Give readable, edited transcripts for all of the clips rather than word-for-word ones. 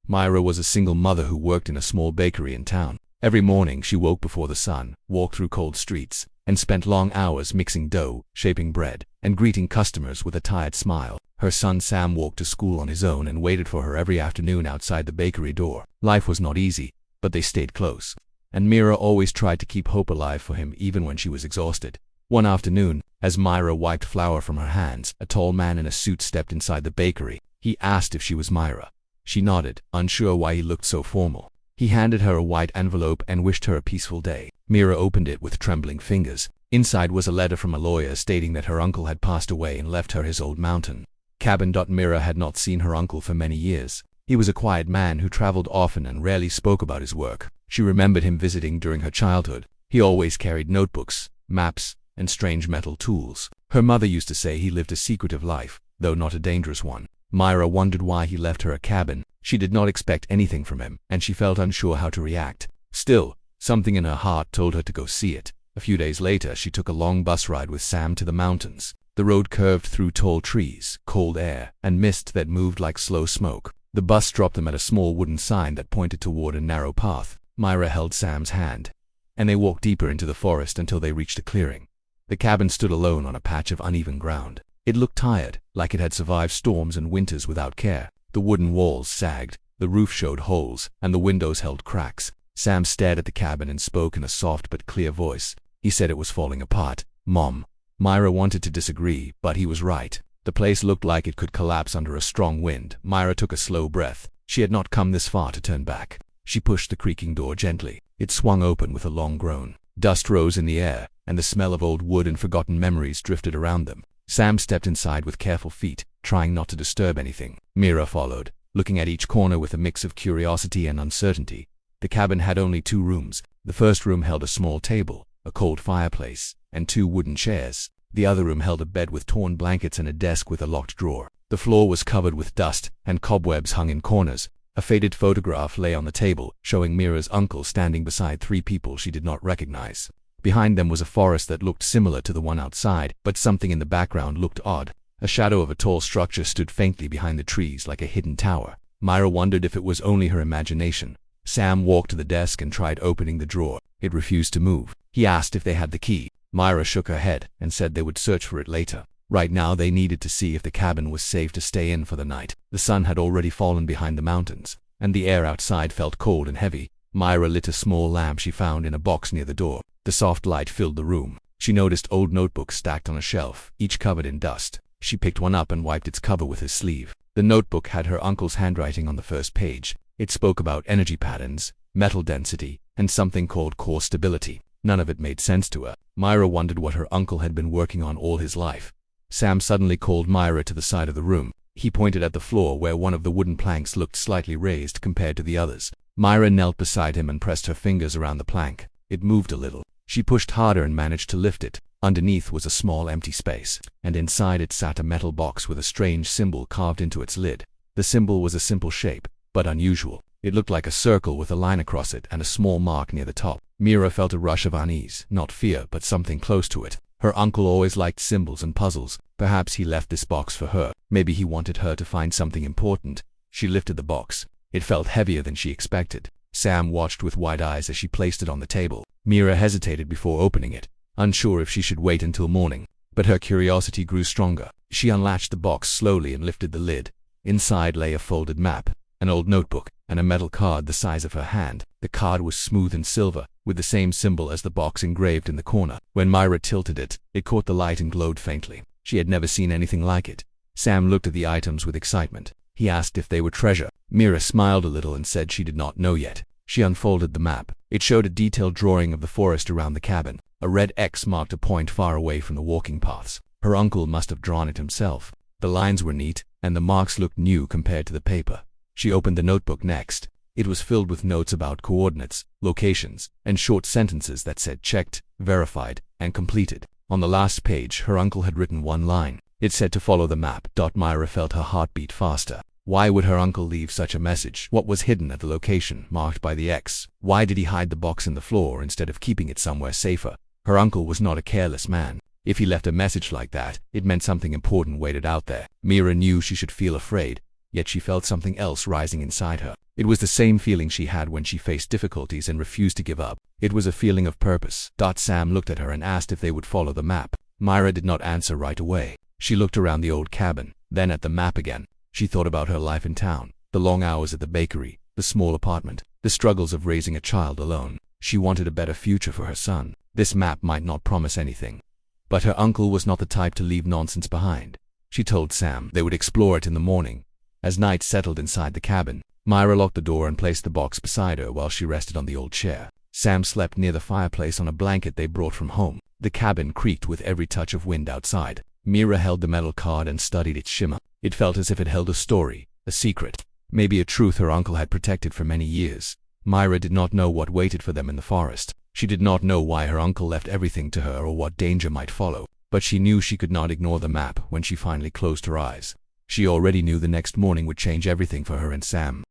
Myra was a single mother who worked in a small bakery in town. Every morning she woke before the sun, walked through cold streets, and spent long hours mixing dough, shaping bread, and greeting customers with a tired smile. Her son Sam walked to school on his own and waited for her every afternoon outside the bakery door. Life was not easy, but they stayed close. And Myra always tried to keep hope alive for him even when she was exhausted. One afternoon, as Myra wiped flour from her hands, a tall man in a suit stepped inside the bakery. He asked if she was Myra. She nodded, unsure why he looked so formal. He handed her a white envelope and wished her a peaceful day. Myra opened it with trembling fingers. Inside was a letter from a lawyer stating that her uncle had passed away and left her his old mountain cabin. Myra had not seen her uncle for many years. He was a quiet man who traveled often and rarely spoke about his work. She remembered him visiting during her childhood. He always carried notebooks, maps, and strange metal tools. Her mother used to say he lived a secretive life, though not a dangerous one. Myra wondered why he left her a cabin. She did not expect anything from him, and she felt unsure how to react. Still, something in her heart told her to go see it. A few days later, she took a long bus ride with Sam to the mountains. The road curved through tall trees, cold air, and mist that moved like slow smoke. The bus dropped them at a small wooden sign that pointed toward a narrow path. Myra held Sam's hand, and they walked deeper into the forest until they reached a clearing. The cabin stood alone on a patch of uneven ground. It looked tired, like it had survived storms and winters without care. The wooden walls sagged, the roof showed holes, and the windows held cracks. Sam stared at the cabin and spoke in a soft but clear voice. He said it was falling apart. "Mom." Myra wanted to disagree, but he was right. The place looked like it could collapse under a strong wind. Myra took a slow breath. She had not come this far to turn back. She pushed the creaking door gently. It swung open with a long groan. Dust rose in the air, and the smell of old wood and forgotten memories drifted around them. Sam stepped inside with careful feet, trying not to disturb anything. Myra followed, looking at each corner with a mix of curiosity and uncertainty. The cabin had only 2 rooms. The first room held a small table, a cold fireplace, and 2 wooden chairs. The other room held a bed with torn blankets and a desk with a locked drawer. The floor was covered with dust, and cobwebs hung in corners. A faded photograph lay on the table, showing Myra's uncle standing beside 3 people she did not recognize. Behind them was a forest that looked similar to the one outside, but something in the background looked odd. A shadow of a tall structure stood faintly behind the trees like a hidden tower. Myra wondered if it was only her imagination. Sam walked to the desk and tried opening the drawer. It refused to move. He asked if they had the key. Myra shook her head and said they would search for it later. Right now they needed to see if the cabin was safe to stay in for the night. The sun had already fallen behind the mountains, and the air outside felt cold and heavy. Myra lit a small lamp she found in a box near the door. The soft light filled the room. She noticed old notebooks stacked on a shelf, each covered in dust. She picked one up and wiped its cover with her sleeve. The notebook had her uncle's handwriting on the first page. It spoke about energy patterns, metal density, and something called core stability. None of it made sense to her. Myra wondered what her uncle had been working on all his life. Sam suddenly called Myra to the side of the room. He pointed at the floor where one of the wooden planks looked slightly raised compared to the others. Myra knelt beside him and pressed her fingers around the plank. It moved a little. She pushed harder and managed to lift it. Underneath was a small empty space, and inside it sat a metal box with a strange symbol carved into its lid. The symbol was a simple shape, but unusual. It looked like a circle with a line across it and a small mark near the top. Myra felt a rush of unease, not fear, but something close to it. Her uncle always liked symbols and puzzles. Perhaps he left this box for her. Maybe he wanted her to find something important. She lifted the box. It felt heavier than she expected. Sam watched with wide eyes as she placed it on the table. Myra hesitated before opening it, unsure if she should wait until morning. But her curiosity grew stronger. She unlatched the box slowly and lifted the lid. Inside lay a folded map, an old notebook, and a metal card the size of her hand. The card was smooth and silver, with the same symbol as the box engraved in the corner. When Myra tilted it, it caught the light and glowed faintly. She had never seen anything like it. Sam looked at the items with excitement. He asked if they were treasure. Myra smiled a little and said she did not know yet. She unfolded the map. It showed a detailed drawing of the forest around the cabin. A red X marked a point far away from the walking paths. Her uncle must have drawn it himself. The lines were neat, and the marks looked new compared to the paper. She opened the notebook next. It was filled with notes about coordinates, locations, and short sentences that said checked, verified, and completed. On the last page, her uncle had written one line. It said to follow the map. Myra felt her heart beat faster. Why would her uncle leave such a message? What was hidden at the location marked by the X? Why did he hide the box in the floor instead of keeping it somewhere safer? Her uncle was not a careless man. If he left a message like that, it meant something important waited out there. Myra knew she should feel afraid, yet she felt something else rising inside her. It was the same feeling she had when she faced difficulties and refused to give up. It was a feeling of purpose. Sam looked at her and asked if they would follow the map. Myra did not answer right away. She looked around the old cabin, then at the map again. She thought about her life in town, the long hours at the bakery, the small apartment, the struggles of raising a child alone. She wanted a better future for her son. This map might not promise anything, but her uncle was not the type to leave nonsense behind. She told Sam they would explore it in the morning. As night settled inside the cabin, Myra locked the door and placed the box beside her while she rested on the old chair. Sam slept near the fireplace on a blanket they brought from home. The cabin creaked with every touch of wind outside. Myra held the metal card and studied its shimmer. It felt as if it held a story, a secret, maybe a truth her uncle had protected for many years. Myra did not know what waited for them in the forest. She did not know why her uncle left everything to her or what danger might follow, but she knew she could not ignore the map when she finally closed her eyes. She already knew the next morning would change everything for her and Sam.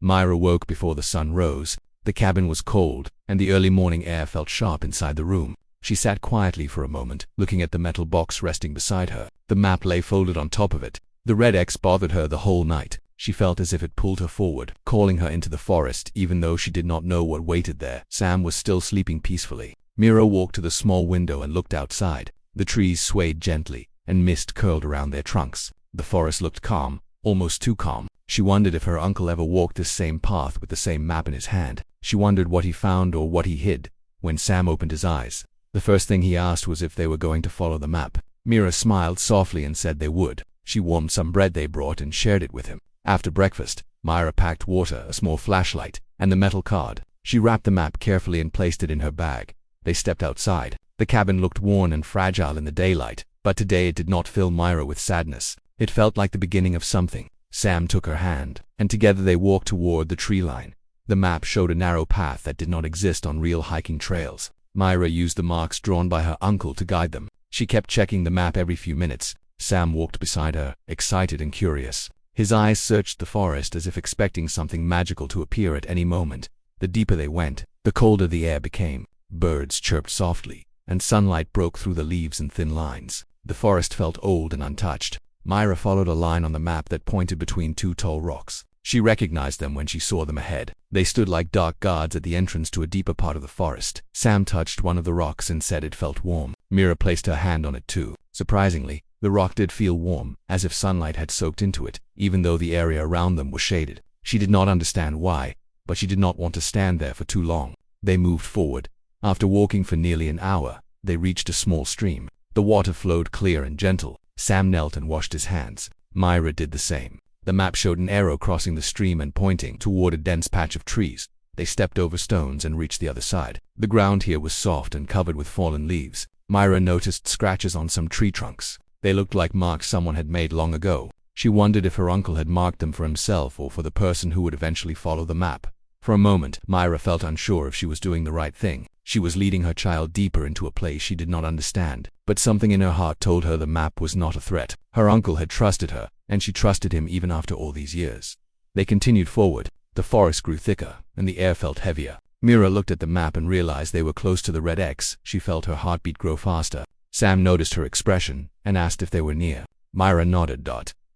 Myra woke before the sun rose. The cabin was cold, and the early morning air felt sharp inside the room. She sat quietly for a moment, looking at the metal box resting beside her. The map lay folded on top of it. The red X bothered her the whole night. She felt as if it pulled her forward, calling her into the forest, even though she did not know what waited there. Sam was still sleeping peacefully. Myra walked to the small window and looked outside. The trees swayed gently, and mist curled around their trunks. The forest looked calm, almost too calm. She wondered if her uncle ever walked this same path with the same map in his hand. She wondered what he found or what he hid. When Sam opened his eyes, the first thing he asked was if they were going to follow the map. Myra smiled softly and said they would. She warmed some bread they brought and shared it with him. After breakfast, Myra packed water, a small flashlight, and the metal card. She wrapped the map carefully and placed it in her bag. They stepped outside. The cabin looked worn and fragile in the daylight, but today it did not fill Myra with sadness. It felt like the beginning of something. Sam took her hand, and together they walked toward the tree line. The map showed a narrow path that did not exist on real hiking trails. Myra used the marks drawn by her uncle to guide them. She kept checking the map every few minutes. Sam walked beside her, excited and curious. His eyes searched the forest as if expecting something magical to appear at any moment. The deeper they went, the colder the air became. Birds chirped softly, and sunlight broke through the leaves in thin lines. The forest felt old and untouched. Myra followed a line on the map that pointed between two tall rocks. She recognized them when she saw them ahead. They stood like dark guards at the entrance to a deeper part of the forest. Sam touched one of the rocks and said it felt warm. Myra placed her hand on it too. Surprisingly, the rock did feel warm, as if sunlight had soaked into it, even though the area around them was shaded. She did not understand why, but she did not want to stand there for too long. They moved forward. After walking for nearly an hour, they reached a small stream. The water flowed clear and gentle. Sam knelt and washed his hands. Myra did the same. The map showed an arrow crossing the stream and pointing toward a dense patch of trees. They stepped over stones and reached the other side. The ground here was soft and covered with fallen leaves. Myra noticed scratches on some tree trunks. They looked like marks someone had made long ago. She wondered if her uncle had marked them for himself or for the person who would eventually follow the map. For a moment, Myra felt unsure if she was doing the right thing. She was leading her child deeper into a place she did not understand, but something in her heart told her the map was not a threat. Her uncle had trusted her, and she trusted him even after all these years. They continued forward. The forest grew thicker, and the air felt heavier. Myra looked at the map and realized they were close to the red X. She felt her heartbeat grow faster. Sam noticed her expression and asked if they were near. Myra nodded.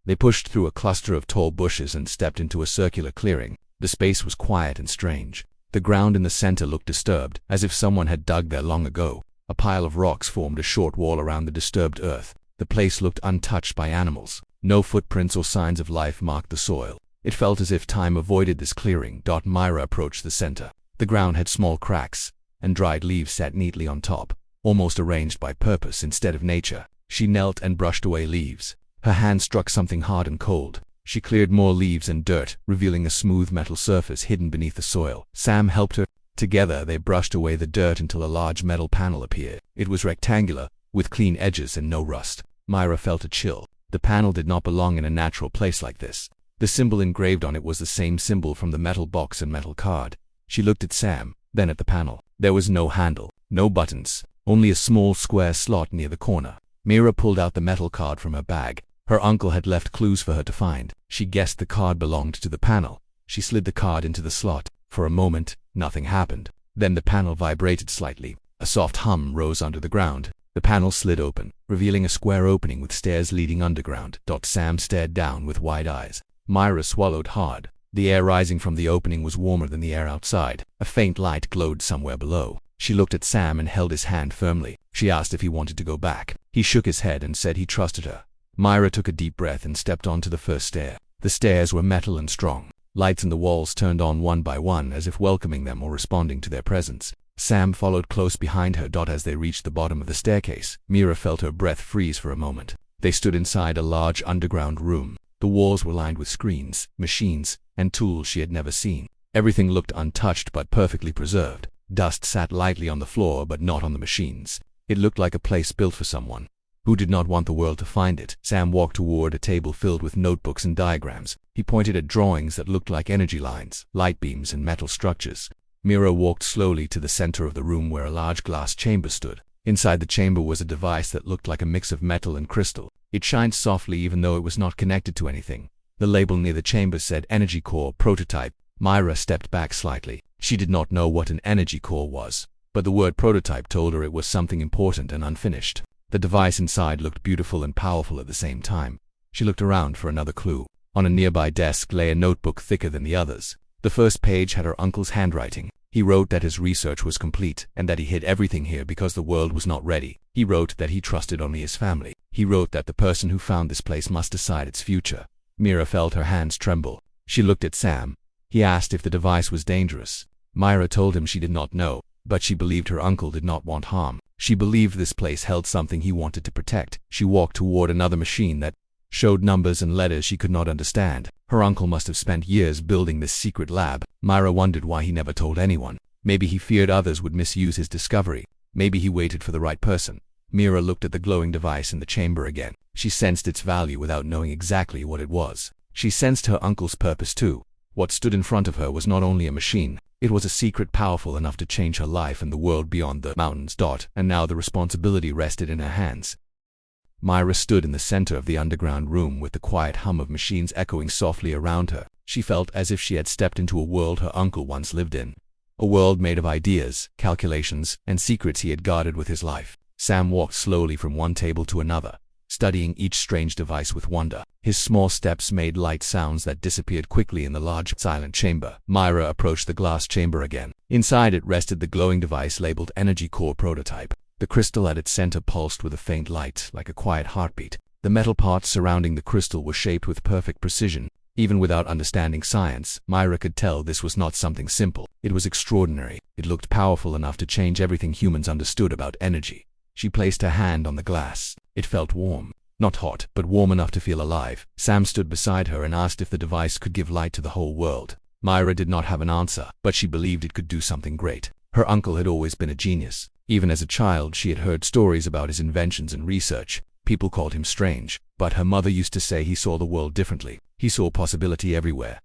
They pushed through a cluster of tall bushes and stepped into a circular clearing. The space was quiet and strange. The ground in the center looked disturbed, as if someone had dug there long ago. A pile of rocks formed a short wall around the disturbed earth. The place looked untouched by animals. No footprints or signs of life marked the soil. It felt as if time avoided this clearing. Myra approached the center. The ground had small cracks, and dried leaves sat neatly on top, almost arranged by purpose instead of nature. She knelt and brushed away leaves. Her hand struck something hard and cold. She cleared more leaves and dirt, revealing a smooth metal surface hidden beneath the soil. Sam helped her. Together they brushed away the dirt until a large metal panel appeared. It was rectangular, with clean edges and no rust. Myra felt a chill. The panel did not belong in a natural place like this. The symbol engraved on it was the same symbol from the metal box and metal card. She looked at Sam, then at the panel. There was no handle, no buttons, only a small square slot near the corner. Myra pulled out the metal card from her bag. Her uncle had left clues for her to find. She guessed the card belonged to the panel. She slid the card into the slot. For a moment, nothing happened. Then the panel vibrated slightly. A soft hum rose under the ground. The panel slid open, revealing a square opening with stairs leading underground. Sam stared down with wide eyes. Myra swallowed hard. The air rising from the opening was warmer than the air outside. A faint light glowed somewhere below. She looked at Sam and held his hand firmly. She asked if he wanted to go back. He shook his head and said he trusted her. Myra took a deep breath and stepped onto the first stair. The stairs were metal and strong. Lights in the walls turned on one by one as if welcoming them or responding to their presence. Sam followed close behind her. As they reached the bottom of the staircase, Myra felt her breath freeze for a moment. They stood inside a large underground room. The walls were lined with screens, machines, and tools she had never seen. Everything looked untouched but perfectly preserved. Dust sat lightly on the floor but not on the machines. It looked like a place built for someone who did not want the world to find it. Sam walked toward a table filled with notebooks and diagrams. He pointed at drawings that looked like energy lines, light beams, and metal structures. Myra walked slowly to the center of the room where a large glass chamber stood. Inside the chamber was a device that looked like a mix of metal and crystal. It shined softly even though it was not connected to anything. The label near the chamber said Energy Core Prototype. Myra stepped back slightly. She did not know what an energy core was, but the word prototype told her it was something important and unfinished. The device inside looked beautiful and powerful at the same time. She looked around for another clue. On a nearby desk lay a notebook thicker than the others. The first page had her uncle's handwriting. He wrote that his research was complete and that he hid everything here because the world was not ready. He wrote that he trusted only his family. He wrote that the person who found this place must decide its future. Myra felt her hands tremble. She looked at Sam. He asked if the device was dangerous. Myra told him she did not know, but she believed her uncle did not want harm. She believed this place held something he wanted to protect. She walked toward another machine that showed numbers and letters she could not understand. Her uncle must have spent years building this secret lab. Myra wondered why he never told anyone. Maybe he feared others would misuse his discovery. Maybe he waited for the right person. Myra looked at the glowing device in the chamber again. She sensed its value without knowing exactly what it was. She sensed her uncle's purpose too. What stood in front of her was not only a machine. It was a secret powerful enough to change her life and the world beyond the mountains. And now the responsibility rested in her hands. Myra stood in the center of the underground room with the quiet hum of machines echoing softly around her. She felt as if she had stepped into a world her uncle once lived in. A world made of ideas, calculations, and secrets he had guarded with his life. Sam walked slowly from one table to another, studying each strange device with wonder. His small steps made light sounds that disappeared quickly in the large, silent chamber. Myra approached the glass chamber again. Inside it rested the glowing device labeled Energy Core Prototype. The crystal at its center pulsed with a faint light, like a quiet heartbeat. The metal parts surrounding the crystal were shaped with perfect precision. Even without understanding science, Myra could tell this was not something simple. It was extraordinary. It looked powerful enough to change everything humans understood about energy. She placed her hand on the glass. It felt warm. Not hot, but warm enough to feel alive. Sam stood beside her and asked if the device could give light to the whole world. Myra did not have an answer, but she believed it could do something great. Her uncle had always been a genius. Even as a child, she had heard stories about his inventions and research. People called him strange, but her mother used to say he saw the world differently. He saw possibility everywhere.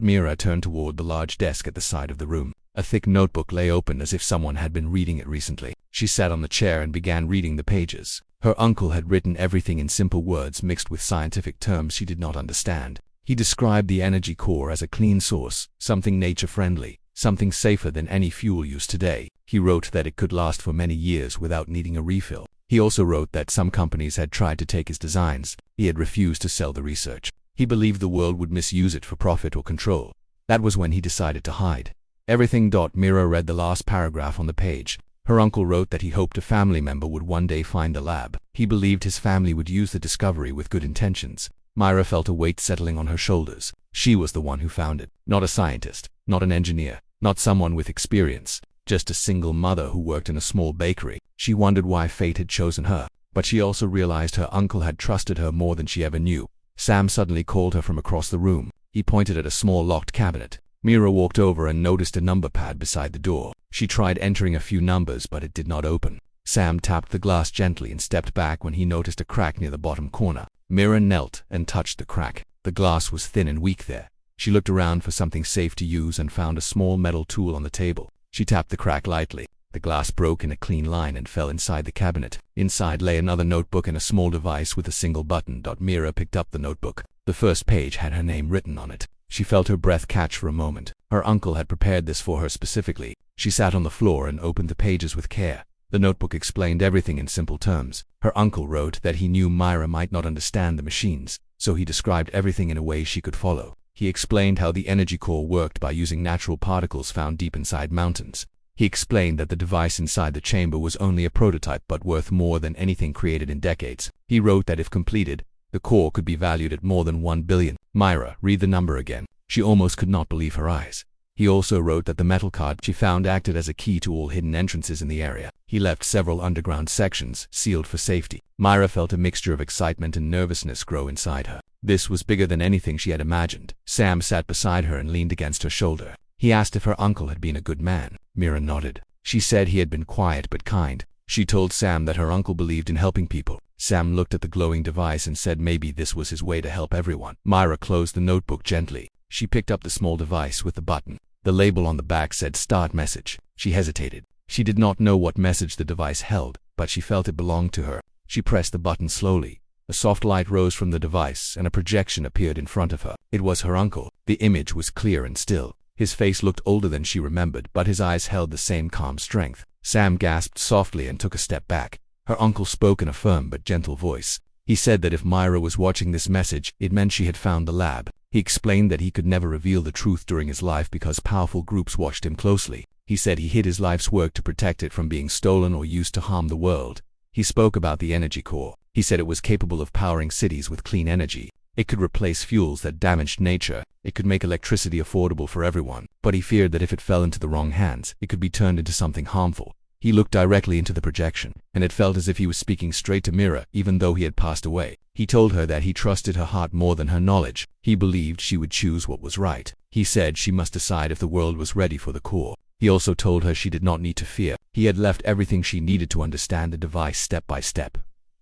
Myra turned toward the large desk at the side of the room. A thick notebook lay open as if someone had been reading it recently. She sat on the chair and began reading the pages. Her uncle had written everything in simple words mixed with scientific terms she did not understand. He described the energy core as a clean source, something nature-friendly, something safer than any fuel used today. He wrote that it could last for many years without needing a refill. He also wrote that some companies had tried to take his designs. He had refused to sell the research. He believed the world would misuse it for profit or control. That was when he decided to hide everything. Myra read the last paragraph on the page. Her uncle wrote that he hoped a family member would one day find the lab. He believed his family would use the discovery with good intentions. Myra felt a weight settling on her shoulders. She was the one who found it. Not a scientist, not an engineer, not someone with experience. Just a single mother who worked in a small bakery. She wondered why fate had chosen her, but she also realized her uncle had trusted her more than she ever knew. Sam suddenly called her from across the room. He pointed at a small locked cabinet. Myra walked over and noticed a number pad beside the door. She tried entering a few numbers, but it did not open. Sam tapped the glass gently and stepped back when he noticed a crack near the bottom corner. Myra knelt and touched the crack. The glass was thin and weak there. She looked around for something safe to use and found a small metal tool on the table. She tapped the crack lightly. The glass broke in a clean line and fell inside the cabinet. Inside lay another notebook and a small device with a single button. Myra picked up the notebook. The first page had her name written on it. She felt her breath catch for a moment. Her uncle had prepared this for her specifically. She sat on the floor and opened the pages with care. The notebook explained everything in simple terms. Her uncle wrote that he knew Myra might not understand the machines, so he described everything in a way she could follow. He explained how the energy core worked by using natural particles found deep inside mountains. He explained that the device inside the chamber was only a prototype but worth more than anything created in decades. He wrote that if completed, the core could be valued at more than 1 billion. Myra, read the number again. She almost could not believe her eyes. He also wrote that the metal card she found acted as a key to all hidden entrances in the area. He left several underground sections, sealed for safety. Myra felt a mixture of excitement and nervousness grow inside her. This was bigger than anything she had imagined. Sam sat beside her and leaned against her shoulder. He asked if her uncle had been a good man. Myra nodded. She said he had been quiet but kind. She told Sam that her uncle believed in helping people. Sam looked at the glowing device and said maybe this was his way to help everyone. Myra closed the notebook gently. She picked up the small device with the button. The label on the back said "Start Message." She hesitated. She did not know what message the device held, but she felt it belonged to her. She pressed the button slowly. A soft light rose from the device and a projection appeared in front of her. It was her uncle. The image was clear and still. His face looked older than she remembered, but his eyes held the same calm strength. Sam gasped softly and took a step back. Her uncle spoke in a firm but gentle voice. He said that if Myra was watching this message, it meant she had found the lab. He explained that he could never reveal the truth during his life because powerful groups watched him closely. He said he hid his life's work to protect it from being stolen or used to harm the world. He spoke about the energy core. He said it was capable of powering cities with clean energy. It could replace fuels that damaged nature. It could make electricity affordable for everyone. But he feared that if it fell into the wrong hands, it could be turned into something harmful. He looked directly into the projection, and it felt as if he was speaking straight to Myra, even though he had passed away. He told her that he trusted her heart more than her knowledge. He believed she would choose what was right. He said she must decide if the world was ready for the core. He also told her she did not need to fear. He had left everything she needed to understand the device step by step.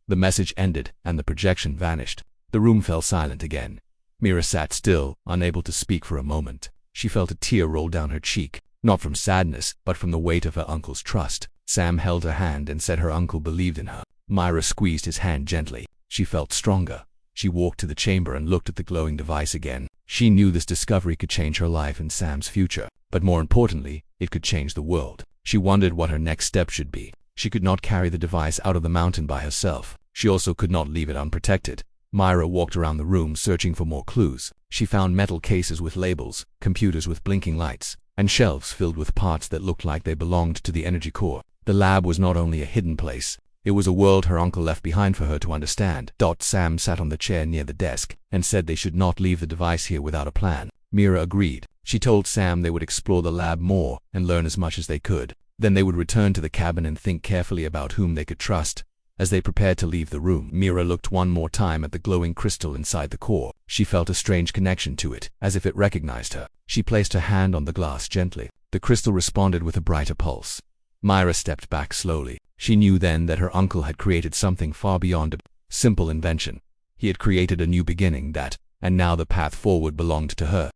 The message ended, and the projection vanished. The room fell silent again. Myra sat still, unable to speak for a moment. She felt a tear roll down her cheek, not from sadness, but from the weight of her uncle's trust. Sam held her hand and said her uncle believed in her. Myra squeezed his hand gently. She felt stronger. She walked to the chamber and looked at the glowing device again. She knew this discovery could change her life and Sam's future, but more importantly, it could change the world. She wondered what her next step should be. She could not carry the device out of the mountain by herself. She also could not leave it unprotected. Myra walked around the room searching for more clues. She found metal cases with labels, computers with blinking lights, and shelves filled with parts that looked like they belonged to the energy core. The lab was not only a hidden place, it was a world her uncle left behind for her to understand. Sam sat on the chair near the desk and said they should not leave the device here without a plan. Myra agreed. She told Sam they would explore the lab more and learn as much as they could. Then they would return to the cabin and think carefully about whom they could trust. As they prepared to leave the room, Myra looked one more time at the glowing crystal inside the core. She felt a strange connection to it, as if it recognized her. She placed her hand on the glass gently. The crystal responded with a brighter pulse. Myra stepped back slowly. She knew then that her uncle had created something far beyond a simple invention. He had created a new beginning and now the path forward belonged to her.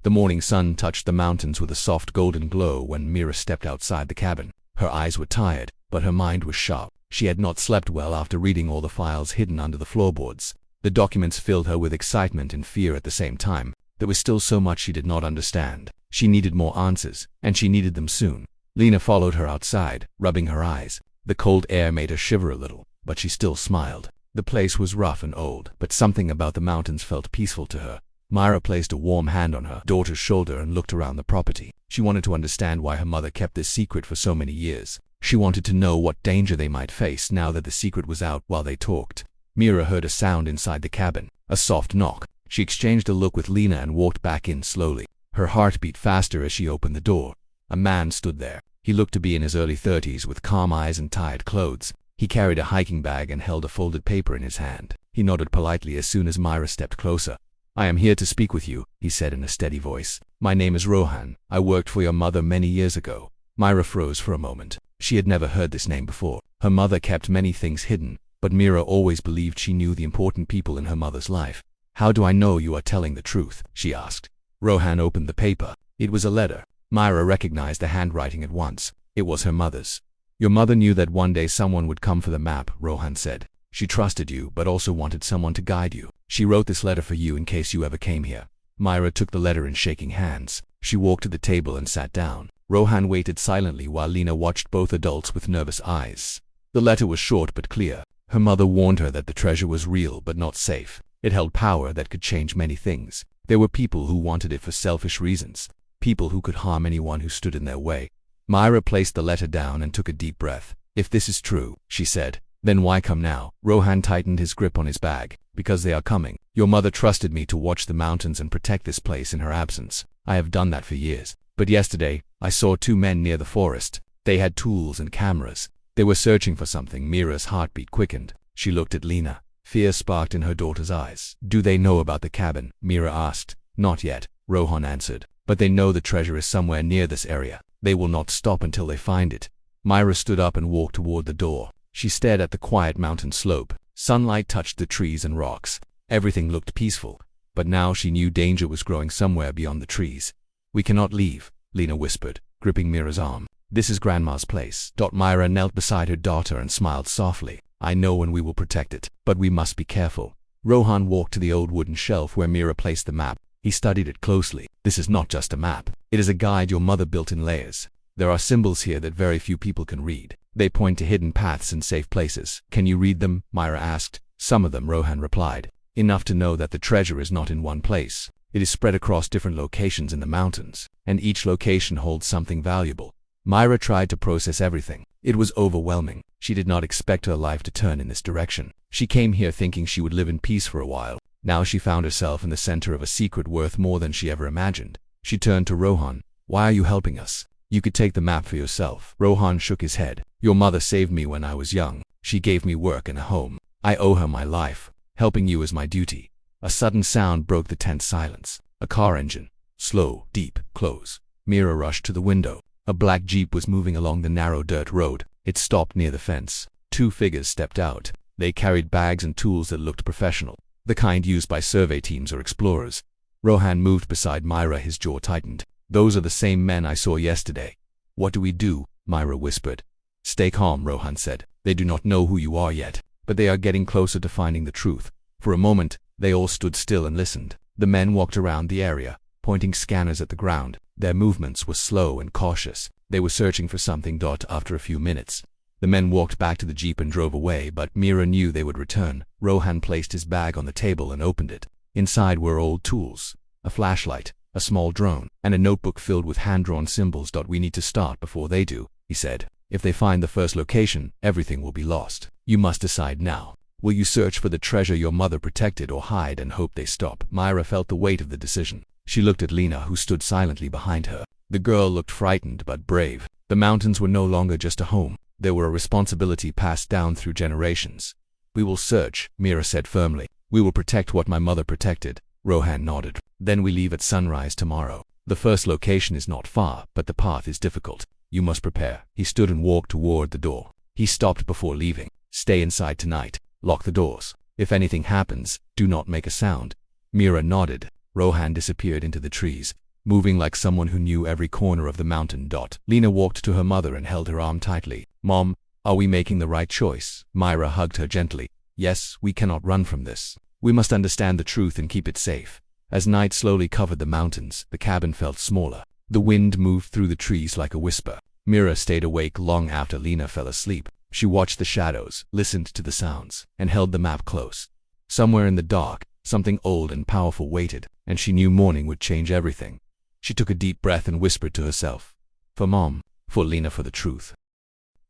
The morning sun touched the mountains with a soft golden glow when Myra stepped outside the cabin. Her eyes were tired, but her mind was sharp. She had not slept well after reading all the files hidden under the floorboards. The documents filled her with excitement and fear at the same time. There was still so much she did not understand. She needed more answers, and she needed them soon. Lena followed her outside, rubbing her eyes. The cold air made her shiver a little, but she still smiled. The place was rough and old, but something about the mountains felt peaceful to her. Myra placed a warm hand on her daughter's shoulder and looked around the property. She wanted to understand why her mother kept this secret for so many years. She wanted to know what danger they might face now that the secret was out. While they talked, Myra heard a sound inside the cabin, a soft knock. She exchanged a look with Lena and walked back in slowly. Her heart beat faster as she opened the door. A man stood there. He looked to be in his early 30s with calm eyes and tired clothes. He carried a hiking bag and held a folded paper in his hand. He nodded politely as soon as Myra stepped closer. "I am here to speak with you," he said in a steady voice. "My name is Rohan. I worked for your mother many years ago." Myra froze for a moment. She had never heard this name before. Her mother kept many things hidden, but Myra always believed she knew the important people in her mother's life. "How do I know you are telling the truth?" she asked. Rohan opened the paper. It was a letter. Myra recognized the handwriting at once. It was her mother's. "Your mother knew that one day someone would come for the map," Rohan said. "She trusted you, but also wanted someone to guide you. She wrote this letter for you in case you ever came here." Myra took the letter in shaking hands. She walked to the table and sat down. Rohan waited silently while Lena watched both adults with nervous eyes. The letter was short but clear. Her mother warned her that the treasure was real but not safe. It held power that could change many things. There were people who wanted it for selfish reasons, people who could harm anyone who stood in their way. Myra placed the letter down and took a deep breath. "If this is true," she said, "then why come now?" Rohan tightened his grip on his bag. "Because they are coming. Your mother trusted me to watch the mountains and protect this place in her absence. I have done that for years. But yesterday, I saw two men near the forest. They had tools and cameras. They were searching for something." Mira's heartbeat quickened. She looked at Lena. Fear sparked in her daughter's eyes. "Do they know about the cabin?" Mira asked. "Not yet," Rohan answered. "But they know the treasure is somewhere near this area. They will not stop until they find it." Myra stood up and walked toward the door. She stared at the quiet mountain slope. Sunlight touched the trees and rocks. Everything looked peaceful. But now she knew danger was growing somewhere beyond the trees. "We cannot leave," Lena whispered, gripping Mira's arm. "This is Grandma's place." Myra knelt beside her daughter and smiled softly. "I know and we will protect it, but we must be careful." Rohan walked to the old wooden shelf where Mira placed the map. He studied it closely. "This is not just a map. It is a guide your mother built in layers. There are symbols here that very few people can read. They point to hidden paths and safe places." "Can you read them?" Myra asked. "Some of them," Rohan replied. "Enough to know that the treasure is not in one place. It is spread across different locations in the mountains, and each location holds something valuable." Myra tried to process everything. It was overwhelming. She did not expect her life to turn in this direction. She came here thinking she would live in peace for a while. Now she found herself in the center of a secret worth more than she ever imagined. She turned to Rohan. "Why are you helping us? You could take the map for yourself." Rohan shook his head. "Your mother saved me when I was young. She gave me work and a home. I owe her my life. Helping you is my duty." A sudden sound broke the tense silence. A car engine. Slow, deep, close. Mira rushed to the window. A black Jeep was moving along the narrow dirt road. It stopped near the fence. Two figures stepped out. They carried bags and tools that looked professional, the kind used by survey teams or explorers. Rohan moved beside Myra, his jaw tightened. "Those are the same men I saw yesterday." "What do we do?" Myra whispered. "Stay calm," Rohan said. "They do not know who you are yet, but they are getting closer to finding the truth." For a moment, they all stood still and listened. The men walked around the area, pointing scanners at the ground. Their movements were slow and cautious. They were searching for something. After a few minutes, the men walked back to the Jeep and drove away, but Mira knew they would return. Rohan placed his bag on the table and opened it. Inside were old tools, a flashlight, a small drone, and a notebook filled with hand-drawn symbols. "We need to start before they do," he said. "If they find the first location, everything will be lost. You must decide now. Will you search for the treasure your mother protected or hide and hope they stop?" Myra felt the weight of the decision. She looked at Lena, who stood silently behind her. The girl looked frightened but brave. The mountains were no longer just a home. They were a responsibility passed down through generations. "We will search," Mira said firmly. "We will protect what my mother protected." Rohan nodded. "Then we leave at sunrise tomorrow. The first location is not far, but the path is difficult. You must prepare." He stood and walked toward the door. He stopped before leaving. "Stay inside tonight. Lock the doors. If anything happens, do not make a sound." Mira nodded. Rohan disappeared into the trees, moving like someone who knew every corner of the mountain. Lena walked to her mother and held her arm tightly. "Mom, are we making the right choice?" Myra hugged her gently. "Yes, we cannot run from this. We must understand the truth and keep it safe." As night slowly covered the mountains, the cabin felt smaller. The wind moved through the trees like a whisper. Mira stayed awake long after Lena fell asleep. She watched the shadows, listened to the sounds, and held the map close. Somewhere in the dark, something old and powerful waited, and she knew morning would change everything. She took a deep breath and whispered to herself, "For Mom, for Lena, for the truth."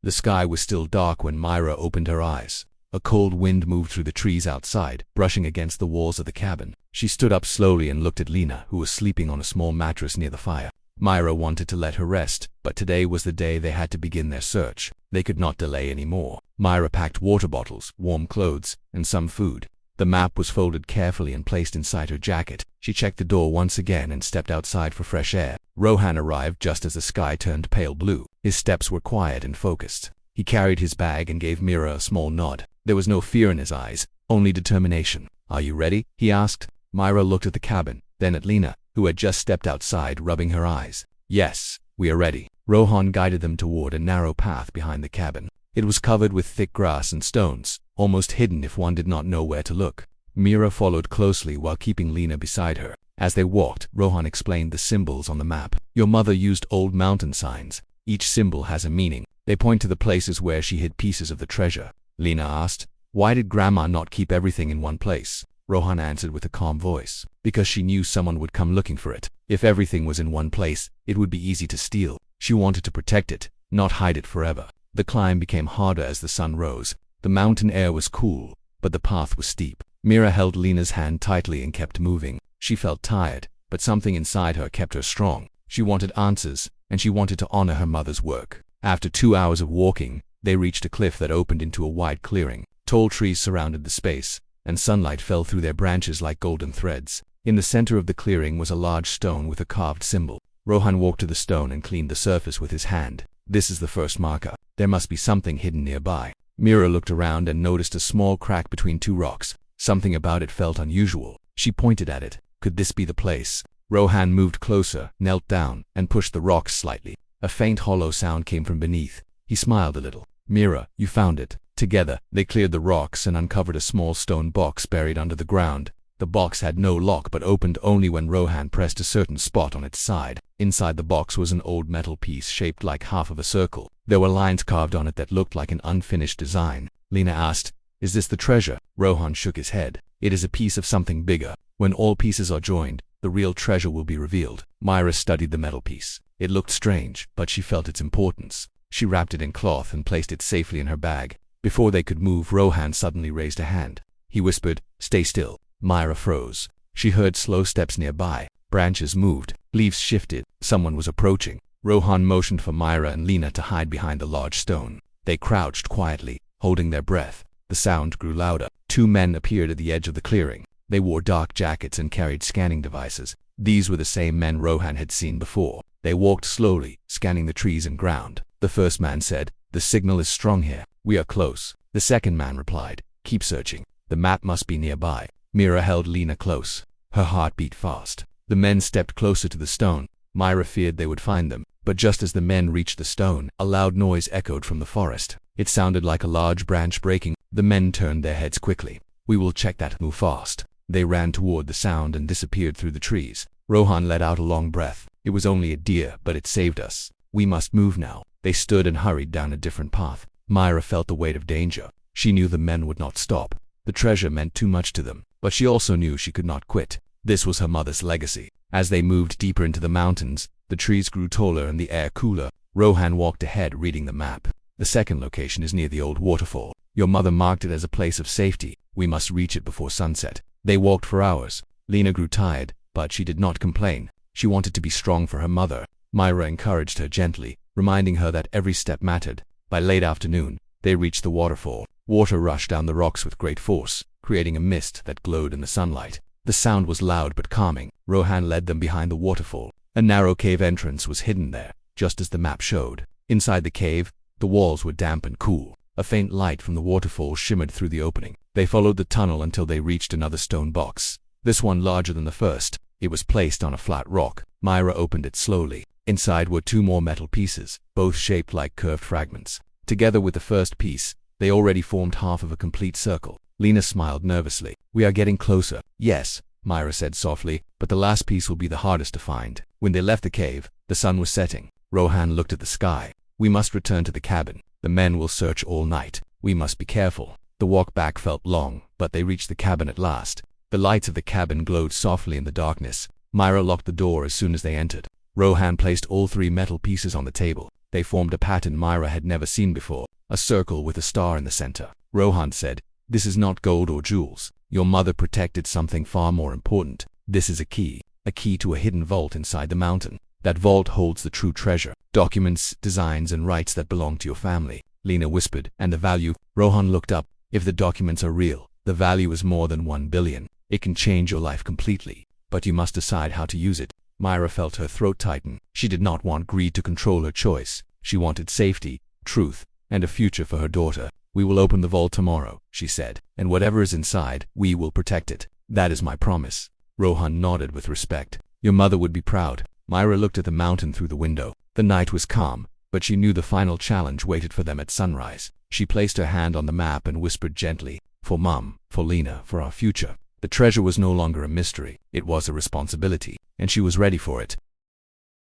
The sky was still dark when Myra opened her eyes. A cold wind moved through the trees outside, brushing against the walls of the cabin. She stood up slowly and looked at Lena, who was sleeping on a small mattress near the fire. Myra wanted to let her rest, but today was the day they had to begin their search. They could not delay any more. Myra packed water bottles, warm clothes, and some food. The map was folded carefully and placed inside her jacket. She checked the door once again and stepped outside for fresh air. Rohan arrived just as the sky turned pale blue. His steps were quiet and focused. He carried his bag and gave Mira a small nod. There was no fear in his eyes, only determination. "Are you ready?" he asked. Myra looked at the cabin, then at Lena, who had just stepped outside, rubbing her eyes. "Yes, we are ready." Rohan guided them toward a narrow path behind the cabin. It was covered with thick grass and stones, almost hidden if one did not know where to look. Mira followed closely while keeping Lena beside her. As they walked, Rohan explained the symbols on the map. "Your mother used old mountain signs. Each symbol has a meaning. They point to the places where she hid pieces of the treasure." Lena asked, "Why did Grandma not keep everything in one place?" Rohan answered with a calm voice, because she knew someone would come looking for it. If everything was in one place, it would be easy to steal. She wanted to protect it, not hide it forever. The climb became harder as the sun rose. The mountain air was cool, but the path was steep. Mira held Lena's hand tightly and kept moving. She felt tired, but something inside her kept her strong. She wanted answers, and she wanted to honor her mother's work. After 2 hours of walking, they reached a cliff that opened into a wide clearing. Tall trees surrounded the space, and sunlight fell through their branches like golden threads. In the center of the clearing was a large stone with a carved symbol. Rohan walked to the stone and cleaned the surface with his hand. This is the first marker. There must be something hidden nearby. Mira looked around and noticed a small crack between two rocks. Something about it felt unusual. She pointed at it. Could this be the place? Rohan moved closer, knelt down, and pushed the rocks slightly. A faint hollow sound came from beneath. He smiled a little. Mira, you found it. Together, they cleared the rocks and uncovered a small stone box buried under the ground. The box had no lock but opened only when Rohan pressed a certain spot on its side. Inside the box was an old metal piece shaped like half of a circle. There were lines carved on it that looked like an unfinished design. Lena asked, "Is this the treasure?" Rohan shook his head. "It is a piece of something bigger. When all pieces are joined, the real treasure will be revealed." Myra studied the metal piece. It looked strange, but she felt its importance. She wrapped it in cloth and placed it safely in her bag. Before they could move, Rohan suddenly raised a hand. He whispered, "Stay still." Myra froze. She heard slow steps nearby. Branches moved. Leaves shifted. Someone was approaching. Rohan motioned for Myra and Lena to hide behind the large stone. They crouched quietly, holding their breath. The sound grew louder. 2 men appeared at the edge of the clearing. They wore dark jackets and carried scanning devices. These were the same men Rohan had seen before. They walked slowly, scanning the trees and ground. The first man said, "The signal is strong here. We are close." The second man replied, "Keep searching. The map must be nearby." Mira held Lena close. Her heart beat fast. The men stepped closer to the stone. Myra feared they would find them. But just as the men reached the stone, a loud noise echoed from the forest. It sounded like a large branch breaking. The men turned their heads quickly. "We will check that. Move fast." They ran toward the sound and disappeared through the trees. Rohan let out a long breath. It was only a deer, but it saved us. "We must move now." They stood and hurried down a different path. Myra felt the weight of danger. She knew the men would not stop. The treasure meant too much to them, but she also knew she could not quit. This was her mother's legacy. As they moved deeper into the mountains, the trees grew taller and the air cooler. Rohan walked ahead, reading the map. "The second location is near the old waterfall. Your mother marked it as a place of safety. We must reach it before sunset." They walked for hours. Lena grew tired, but she did not complain. She wanted to be strong for her mother. Myra encouraged her gently, reminding her that every step mattered. By late afternoon, they reached the waterfall. Water rushed down the rocks with great force, creating a mist that glowed in the sunlight. The sound was loud but calming. Rohan led them behind the waterfall. A narrow cave entrance was hidden there, just as the map showed. Inside the cave, the walls were damp and cool. A faint light from the waterfall shimmered through the opening. They followed the tunnel until they reached another stone box. This one larger than the first. It was placed on a flat rock. Myra opened it slowly. Inside were 2 more metal pieces, both shaped like curved fragments. Together with the first piece, they already formed half of a complete circle. Lena smiled nervously. "We are getting closer." "Yes," Myra said softly, "but the last piece will be the hardest to find." When they left the cave, the sun was setting. Rohan looked at the sky. "We must return to the cabin. The men will search all night. We must be careful." The walk back felt long, but they reached the cabin at last. The lights of the cabin glowed softly in the darkness. Myra locked the door as soon as they entered. Rohan placed all 3 metal pieces on the table. They formed a pattern Myra had never seen before, a circle with a star in the center. Rohan said, "This is not gold or jewels. Your mother protected something far more important. This is a key to a hidden vault inside the mountain. That vault holds the true treasure, documents, designs, and rights that belong to your family." Lena whispered, "And the value?" Rohan looked up. "If the documents are real, the value is more than 1 billion. It can change your life completely. But you must decide how to use it." Myra felt her throat tighten. She did not want greed to control her choice. She wanted safety, truth, and a future for her daughter. "We will open the vault tomorrow," she said, "and whatever is inside, we will protect it. That is my promise." Rohan nodded with respect. "Your mother would be proud." Myra looked at the mountain through the window. The night was calm, but she knew the final challenge waited for them at sunrise. She placed her hand on the map and whispered gently, "For Mom, for Lena, for our future." The treasure was no longer a mystery. It was a responsibility, and she was ready for it.